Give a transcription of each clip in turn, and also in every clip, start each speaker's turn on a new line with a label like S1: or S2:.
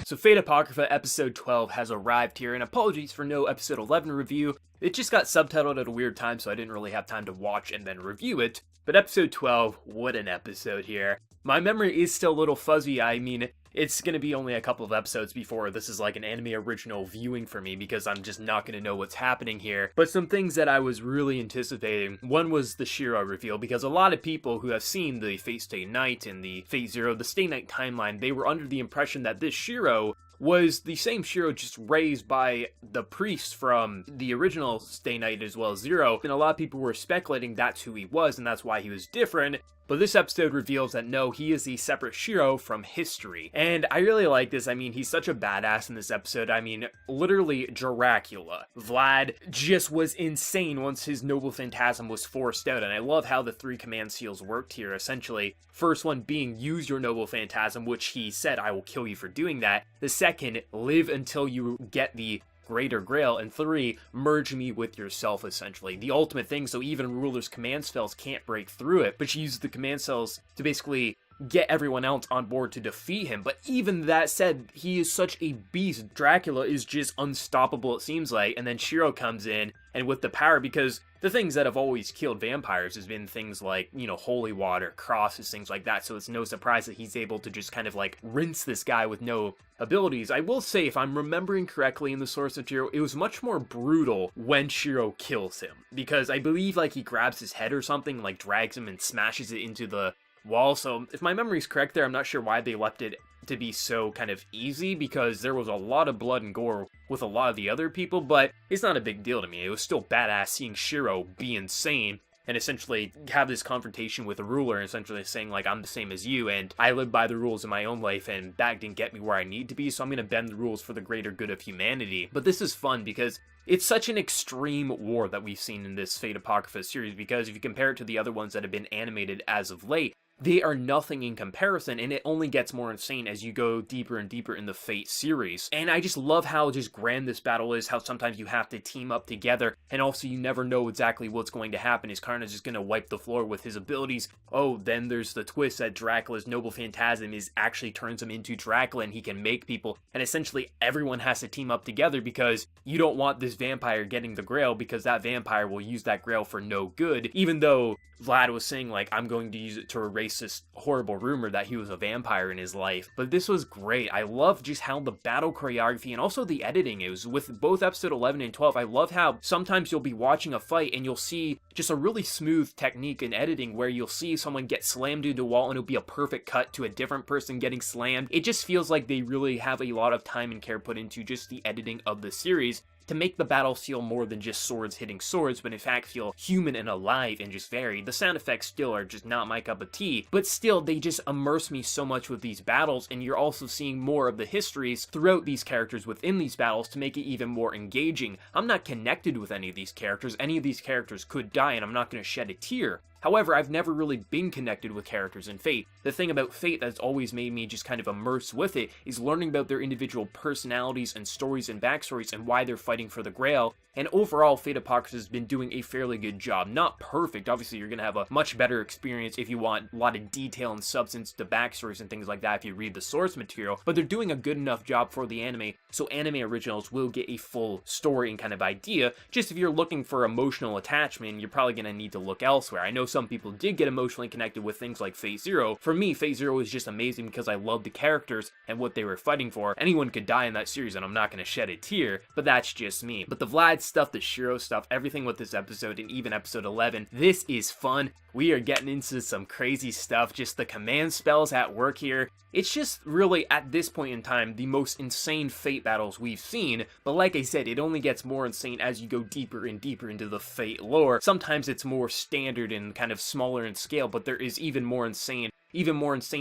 S1: So Fate Apocrypha episode 12 has arrived here, and apologies for no episode 11 review. It just got subtitled at a weird time, so I didn't really have time to watch and then review it. But episode 12, what an episode here. My memory is still a little fuzzy. I mean, it's gonna be only a couple of episodes before this is like an anime original viewing for me, because I'm just not gonna know what's happening here. But some things that I was really anticipating. One was the Shiro reveal, because a lot of people who have seen the Fate Stay Night and the Fate Zero, the Stay Night timeline, they were under the impression that this Shiro was the same Shiro just raised by the priest from the original Stay Night as well as Zero, and a lot of people were speculating that's who he was and that's why he was different. But this episode reveals that no, he is a separate Shiro from history. And I really like this. I mean, he's such a badass in this episode. I mean, literally Dracula. Vlad just was insane once his noble phantasm was forced out. And I love how the three command seals worked here, essentially. First one being, use your noble phantasm, which he said, I will kill you for doing that. The second, live until you get the Greater Grail, and 3, merge me with yourself, essentially. The ultimate thing, so even Ruler's command spells can't break through it, but she uses the command spells to basically get everyone else on board to defeat him. But even that said, he is such a beast. Dracula is just unstoppable, it seems like, and then Shiro comes in, and with the power, because the things that have always killed vampires has been things like, you know, holy water, crosses, things like that, so it's no surprise that he's able to just kind of like rinse this guy with no abilities. I will say, if I'm remembering correctly in the source of Shiro, it was much more brutal when Shiro kills him, because I believe like he grabs his head or something, like drags him and smashes it into the wall. So if my memory's correct there, I'm not sure why they left it to be so kind of easy, because there was a lot of blood and gore with a lot of the other people, but it's not a big deal to me. It was still badass seeing Shiro be insane and essentially have this confrontation with a ruler and essentially saying like, I'm the same as you and I live by the rules in my own life and that didn't get me where I need to be, so I'm gonna bend the rules for the greater good of humanity. But this is fun because it's such an extreme war that we've seen in this Fate Apocrypha series, because if you compare it to the other ones that have been animated as of late, they are nothing in comparison, and it only gets more insane as you go deeper and deeper in the Fate series. And I just love how just grand this battle is, how sometimes you have to team up together, and also you never know exactly what's going to happen. Is Karna just going to wipe the floor with his abilities? Oh, then there's the twist that Dracula's noble phantasm actually turns him into Dracula, and he can make people, and essentially everyone has to team up together, because you don't want this vampire getting the grail, because that vampire will use that grail for no good, even though Vlad was saying like, I'm going to use it to erase this horrible rumor that he was a vampire in his life. But this was great. I love just how the battle choreography and also the editing is with both episode 11 and 12. I love how sometimes you'll be watching a fight and you'll see just a really smooth technique in editing where you'll see someone get slammed into a wall and it'll be a perfect cut to a different person getting slammed. It just feels like they really have a lot of time and care put into just the editing of the series to make the battle feel more than just swords hitting swords, but in fact feel human and alive and just varied. The sound effects still are just not my cup of tea, but still they just immerse me so much with these battles, and you're also seeing more of the histories throughout these characters within these battles to make it even more engaging. I'm not connected with any of these characters. Any of these characters could die and I'm not going to shed a tear. However, I've never really been connected with characters in Fate. The thing about Fate that's always made me just kind of immerse with it is learning about their individual personalities and stories and backstories and why they're fighting for the Grail. And overall, Fate Apocrypha has been doing a fairly good job. Not perfect. Obviously, you're going to have a much better experience if you want a lot of detail and substance to backstories and things like that if you read the source material. But they're doing a good enough job for the anime, so anime originals will get a full story and kind of idea. Just if you're looking for emotional attachment, you're probably going to need to look elsewhere. I know some people did get emotionally connected with things like Fate Zero. For me, Fate Zero is just amazing because I love the characters and what they were fighting for. Anyone could die in that series and I'm not going to shed a tear, but that's just me. But the Vlad stuff, the Shiro stuff, everything with this episode and even episode 11, this is fun. We are getting into some crazy stuff, just the command spells at work here. It's just really, at this point in time, the most insane Fate battles we've seen, but like I said, it only gets more insane as you go deeper and deeper into the Fate lore. Sometimes it's more standard and kind of smaller in scale, but there is even more insane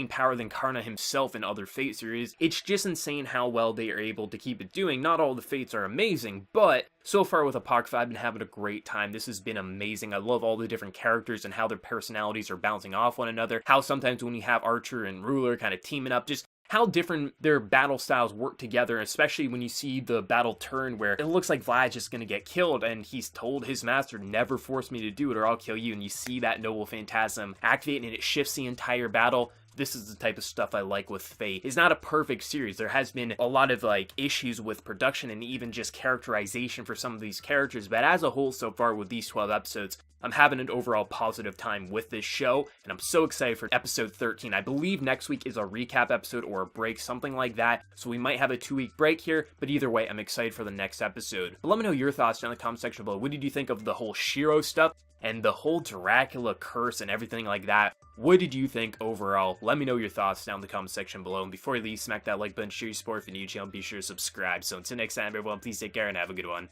S1: power than Karna himself in other Fate series. It's just insane how well they are able to keep it doing. Not all the Fates are amazing, but so far with Apocrypha, I've been having a great time. This has been amazing. I love all the different characters and how their personalities are bouncing off one another. How sometimes when you have Archer and Ruler kind of teaming up, just how different their battle styles work together, especially when you see the battle turn where it looks like Vlad's just gonna get killed and he's told his master, never force me to do it or I'll kill you, and you see that noble phantasm activate and it shifts the entire battle. this is the type of stuff I like with Fate. It's not a perfect series. There has been a lot of like issues with production and even just characterization for some of these characters, but as a whole so far with these 12 episodes, I'm having an overall positive time with this show, and I'm so excited for episode 13. I believe next week is a recap episode or a break, something like that, so we might have a 2-week break here, but either way, I'm excited for the next episode. But let me know your thoughts down in the comment section below. What did you think of the whole Shiro stuff and the whole Dracula curse and everything like that? What did you think overall? Let me know your thoughts down in the comment section below, and before you leave, smack that like button, share your support for the new channel, be sure to subscribe. So until next time, everyone, please take care and have a good one.